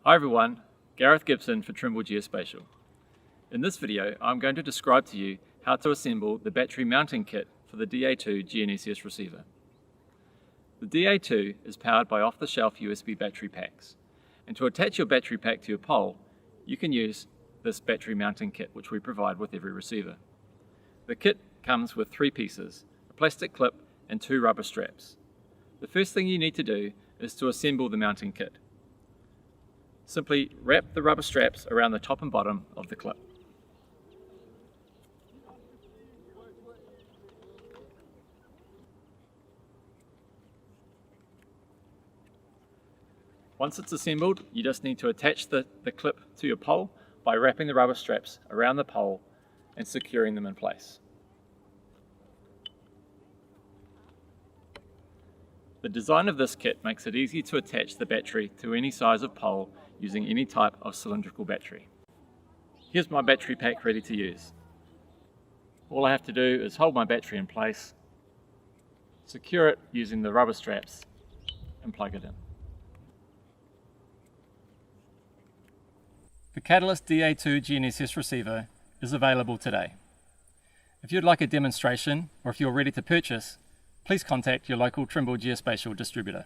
Hi everyone, Gareth Gibson for Trimble Geospatial. In this video, I'm going to describe to you how to assemble the battery mounting kit for the DA2 GNSS receiver. The DA2 is powered by off-the-shelf USB battery packs, and to attach your battery pack to your pole, you can use this battery mounting kit which we provide with every receiver. The kit comes with 3 pieces, a plastic clip and 2 rubber straps. The first thing you need to do is to assemble the mounting kit. Simply wrap the rubber straps around the top and bottom of the clip. Once it's assembled, you just need to attach the clip to your pole by wrapping the rubber straps around the pole and securing them in place. The design of this kit makes it easy to attach the battery to any size of pole using any type of cylindrical battery. Here's my battery pack ready to use. All I have to do is hold my battery in place, secure it using the rubber straps, and plug it in. The Catalyst DA2 GNSS receiver is available today. If you'd like a demonstration or if you're ready to purchase, please contact your local Trimble Geospatial distributor.